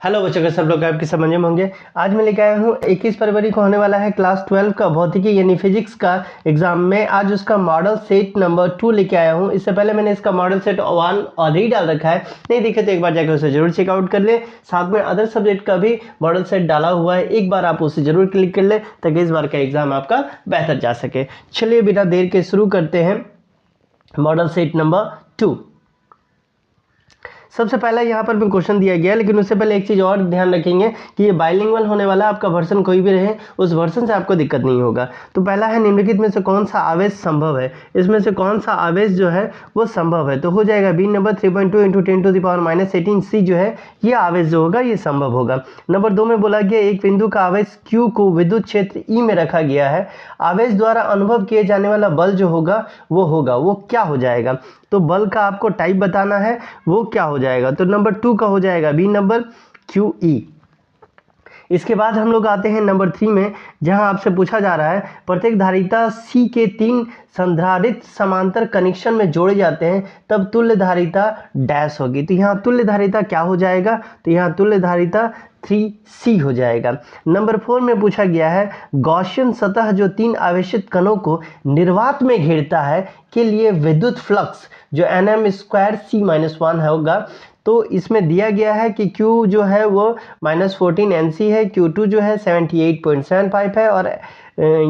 Hello बच्चों का सब लोग आपके समझ में होंगे। आज मैं लेके आया हूँ 21 फरवरी को होने वाला है क्लास 12 का भौतिकी यानी फिजिक्स का एग्जाम में। आज उसका मॉडल सेट नंबर 2 लेके आया हूँ। इससे पहले मैंने इसका मॉडल सेट 1 ऑलरेडी डाल रखा है, नहीं देखे तो एक बार जाकर उसे जरूर चेकआउट कर ले। साथ में अदर सब्जेक्ट का भी मॉडल सेट डाला हुआ है, एक बार आप उसे जरूर क्लिक कर ले ताकि इस बार का एग्जाम आपका बेहतर जा सके। चलिए बिना देर के शुरू करते हैं मॉडल सेट नंबर 2। सबसे पहला यहाँ पर भी क्वेश्चन दिया गया है, लेकिन उससे पहले एक चीज़ और ध्यान रखेंगे कि ये बाइलिंगुअल होने वाला, आपका वर्जन कोई भी रहे उस वर्जन से आपको दिक्कत नहीं होगा। तो पहला है निम्नलिखित में से कौन सा आवेश संभव है, इसमें से कौन सा आवेश जो है वो संभव है। तो हो जाएगा बी नंबर 3.2 × 10⁻⁻18 सी जो है ये आवेश जो होगा ये संभव होगा। नंबर 2 में बोला गया एक बिंदु का आवेश Q को विद्युत क्षेत्र E में रखा गया है, आवेश द्वारा अनुभव किए जाने वाला बल जो होगा वो क्या हो जाएगा। तो बल का आपको टाइप बताना है, वो क्या हो जाएगा। तो नंबर 2 का हो जाएगा बी नंबर QE। इसके बाद हम लोग आते हैं नंबर 3 में, जहां आपसे पूछा जा रहा है प्रत्येक धारिता C के 3 संधारित्र समांतर कनेक्शन में जोड़े जाते हैं तब तुल्य धारिता डैश होगी। तो यहाँ तुल्य धारिता क्या हो जाएगा, तो यहाँ तुल्य धारिता 3C हो जाएगा। नंबर 4 में पूछा गया है गॉसियन सतह जो 3 आवेशित कणों को निर्वात में घेरता है के लिए विद्युत फ्लक्स जो nm²c-1 होगा। तो इसमें दिया गया है कि Q जो है वो -14 Nc है, Q2 जो है 78.75 है और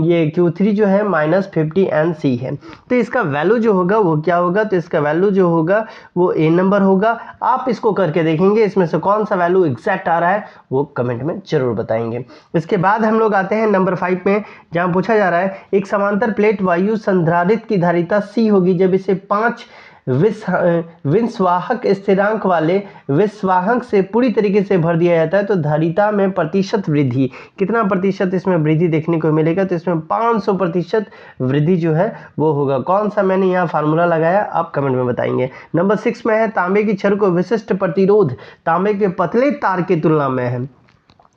ये Q3 जो है -50 Nc है। तो इसका वैल्यू जो होगा वो क्या होगा, तो इसका वैल्यू जो होगा वो A नंबर होगा। आप इसको करके देखेंगे, इसमें से कौन सा वैल्यू एग्जैक्ट आ रहा है वो कमेंट में जरूर बताएंगे। इसके बाद हम लोग आते हैं नंबर 5 में, जहाँ पूछा जा रहा है एक समांतर प्लेट वायु संधारित्र की धारिता C होगी जब इसे 5 विस्वाहक स्थिरांक वाले विस्वाहक से पूरी तरीके से भर दिया जाता है तो धारिता में प्रतिशत वृद्धि कितना प्रतिशत इसमें वृद्धि देखने को मिलेगा। तो इसमें 500% वृद्धि जो है वो होगा। कौन सा मैंने यहाँ फार्मूला लगाया आप कमेंट में बताएंगे। नंबर 6 में है तांबे की छड़ को विशिष्ट प्रतिरोध तांबे के पतले तार की तुलना में है,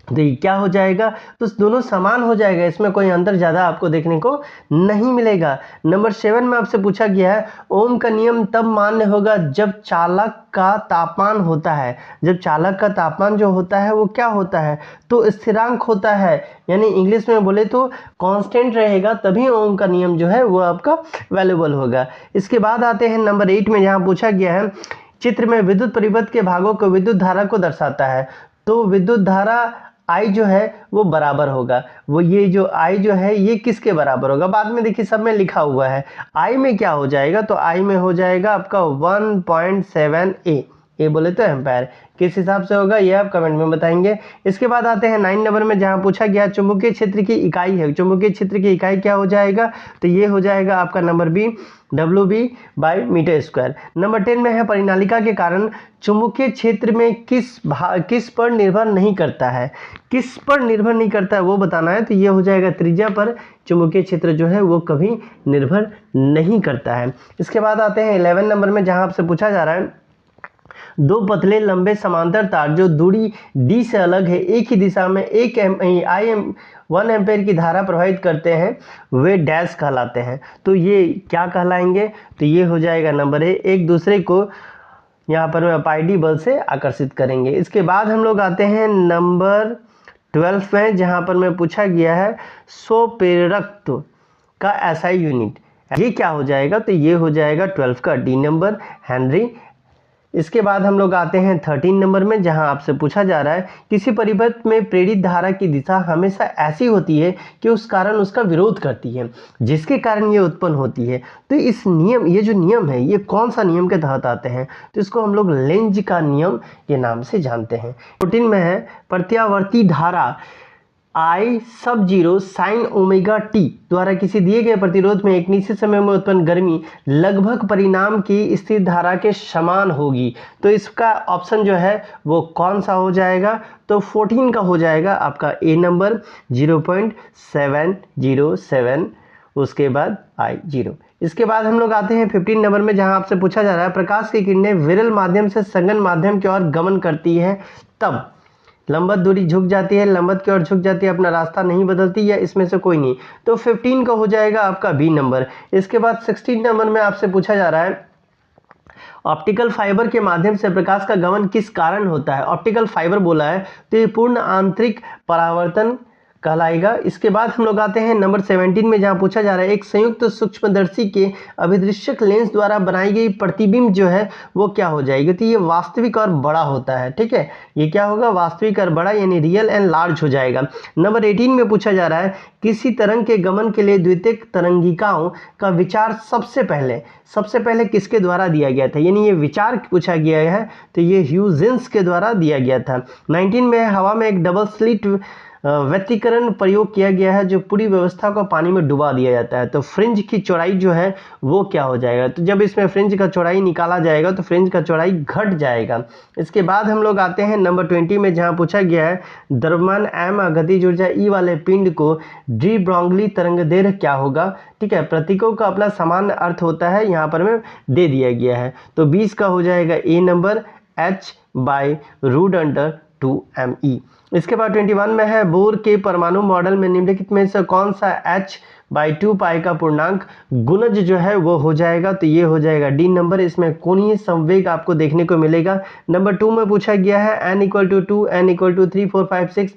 तो ये क्या हो जाएगा, तो दोनों समान हो जाएगा, इसमें कोई अंतर ज़्यादा आपको देखने को नहीं मिलेगा। नंबर 7 में आपसे पूछा गया है ओम का नियम तब मान्य होगा जब चालक का तापमान होता है, जब चालक का तापमान जो होता है वो क्या होता है, तो स्थिरांक होता है, यानी इंग्लिश में बोले तो कांस्टेंट रहेगा, तभी ओम का नियम जो है वो आपका वैल्यूएबल होगा। इसके बाद आते हैं नंबर 8 में, जहाँ पूछा गया है चित्र में विद्युत परिपथ के भागों को विद्युत धारा को दर्शाता है, तो विद्युत धारा I जो है वो बराबर होगा, वो ये जो I जो है ये किसके बराबर होगा, बाद में देखिए सब में लिखा हुआ है। I में क्या हो जाएगा, तो I में हो जाएगा आपका 1.7 A बोले तो एम्पायर, किस हिसाब से होगा ये आप कमेंट में बताएंगे। इसके बाद आते हैं 9 नंबर में, जहां पूछा गया चुंबकीय क्षेत्र की इकाई है, चुंबकीय क्षेत्र की इकाई क्या हो जाएगा, तो ये हो जाएगा आपका नंबर बी WB/मीटर²। नंबर 10 में है परिनालिका के कारण चुंबकीय क्षेत्र में किस पर निर्भर नहीं करता है, किस पर निर्भर नहीं करता है वो बताना है। तो ये हो जाएगा त्रिज्या पर चुंबकीय क्षेत्र जो है वो कभी निर्भर नहीं करता है। इसके बाद आते हैं 11 नंबर में, जहां आपसे पूछा जा रहा है दो पतले लंबे समांतर तार जो दूरी d से अलग है एक ही दिशा में 1 एम्पेयर की धारा प्रवाहित करते हैं वे डैश कहलाते हैं। तो ये क्या कहलाएंगे, तो ये हो जाएगा नंबर A, एक दूसरे को यहाँ पर मैं पाई डी बल से आकर्षित करेंगे। इसके बाद हम लोग आते हैं नंबर 12 में, जहाँ पर मैं पूछा गया है स्वप्रेरकत्व का SI यूनिट, ये क्या हो जाएगा, तो ये हो जाएगा 12 का D नंबर हेनरी। इसके बाद हम लोग आते हैं 13 नंबर में, जहां आपसे पूछा जा रहा है किसी परिपथ में प्रेरित धारा की दिशा हमेशा ऐसी होती है कि उस कारण उसका विरोध करती है जिसके कारण ये उत्पन्न होती है। तो इस नियम, ये जो नियम है ये कौन सा नियम के तहत आते हैं, तो इसको हम लोग लेंज का नियम के नाम से जानते हैं। 14 में है प्रत्यावर्ती धारा I∠0 sin ω t द्वारा किसी दिए गए प्रतिरोध में एक निश्चित समय में उत्पन्न गर्मी लगभग परिणाम की स्थिर धारा के समान होगी। तो इसका ऑप्शन जो है वो कौन सा हो जाएगा, तो 14 का हो जाएगा आपका A नंबर 0.707, उसके बाद I0। इसके बाद हम लोग आते हैं 15 नंबर में, जहां आपसे पूछा जा रहा है प्रकाश की किरणें विरल माध्यम से संघन माध्यम की ओर गमन करती है तब लंबवत दूरी झुक जाती है, लंबवत की ओर झुक जाती है, अपना रास्ता नहीं बदलती, या इसमें से कोई नहीं। तो 15 का हो जाएगा आपका B नंबर। इसके बाद 16 नंबर में आपसे पूछा जा रहा है ऑप्टिकल फाइबर के माध्यम से प्रकाश का गमन किस कारण होता है? ऑप्टिकल फाइबर बोला है तो ये पूर्ण आंतरिक परावर्तन कहलाएगा। इसके बाद हम लोग आते हैं नंबर 17 में, जहां पूछा जा रहा है एक संयुक्त सूक्ष्मदर्शी के अभिदृश्यक लेंस द्वारा बनाई गई प्रतिबिंब जो है वो क्या हो जाएगी? तो ये वास्तविक और बड़ा होता है। ठीक है, ये क्या होगा? वास्तविक और बड़ा, यानी रियल एंड लार्ज हो जाएगा। नंबर 18 में पूछा जा रहा है किसी तरंग के गमन के लिए द्वितीयक तरंगिकाओं का विचार सबसे पहले किसके द्वारा दिया गया था? यानी ये विचार पूछा गया है तो ये ह्यूजेंस के द्वारा दिया गया था। 19 में हवा में एक डबल स्लिट व्यतिकरण प्रयोग किया गया है, जो पूरी व्यवस्था को पानी में डुबा दिया जाता है। तो फ्रिंज की चौड़ाई जो है वो क्या हो जाएगा? तो जब इसमें फ्रिंज का चौड़ाई निकाला जाएगा तो फ्रिंज का चौड़ाई घट जाएगा। इसके बाद हम लोग आते हैं नंबर 20 में, जहां पूछा गया है द्रव्यमान m गतिज ऊर्जा E वाले पिंड को डी ब्रोगली तरंगदैर्घ्य क्या होगा? ठीक है, प्रतीकों का अपना समान अर्थ होता है, यहाँ पर में दे दिया गया है। तो 20 का हो जाएगा ए नंबर h/√2me। इसके बाद 21 में है बोर के परमाणु मॉडल में निम्नलिखित में से कौन सा h/2 का पूर्णांक गुणज जो है वो हो जाएगा? तो ये हो जाएगा डी नंबर। इसमें कोणीय संवेग आपको देखने को मिलेगा। नंबर 2 में पूछा गया है n = 2 n = 3 4 5 6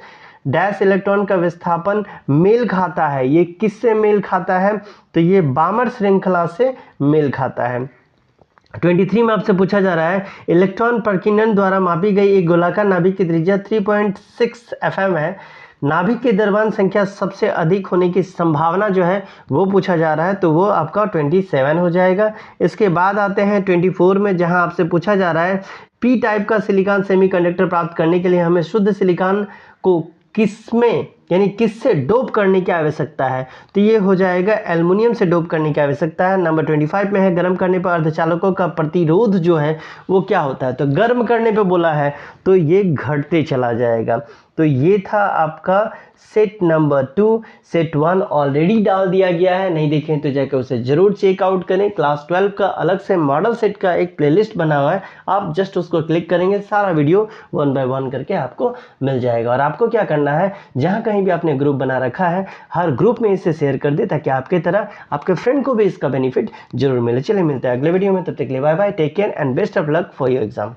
डैश इलेक्ट्रॉन का विस्थापन मेल खाता है। ये किससे मेल खाता है? तो ये बामर श्रृंखला से मेल खाता है। 23 में आपसे पूछा जा रहा है इलेक्ट्रॉन प्रकीर्णन द्वारा मापी गई एक गोलाकार नाभिक की त्रिज्या 3.6 FM है। नाभिक की द्रव्यमान संख्या सबसे अधिक होने की संभावना जो है वो पूछा जा रहा है, तो वो आपका 27 हो जाएगा। इसके बाद आते हैं 24 में, जहां आपसे पूछा जा रहा है पी टाइप का सिलिकॉन सेमीकंडक्टर प्राप्त करने के लिए हमें शुद्ध सिलिकॉन को किसमें यानी किससे डोप करने की आवश्यकता है? तो ये हो जाएगा एल्युमिनियम से डोप करने की आवश्यकता है। नंबर 25 में है गर्म करने पर अर्धचालकों का प्रतिरोध जो है वो क्या होता है? तो गर्म करने पे बोला है तो ये घटते चला जाएगा। तो ये था आपका सेट नंबर 2। सेट 1 ऑलरेडी डाल दिया गया है, नहीं देखें तो जाकर उसे जरूर चेकआउट करें। क्लास 12 का अलग से मॉडल सेट का एक प्लेलिस्ट बना हुआ है, आप जस्ट उसको क्लिक करेंगे, सारा वीडियो 1 बाय 1 करके आपको मिल जाएगा। और आपको क्या करना है, जहाँ कहीं भी आपने ग्रुप बना रखा है हर ग्रुप में इसे शेयर कर दे, ताकि आपके तरह आपके फ्रेंड को भी इसका बेनिफिट जरूर मिले। चलिए मिलते हैं अगले वीडियो में, तब तक के लिए bye bye, take care and best of luck for your exam.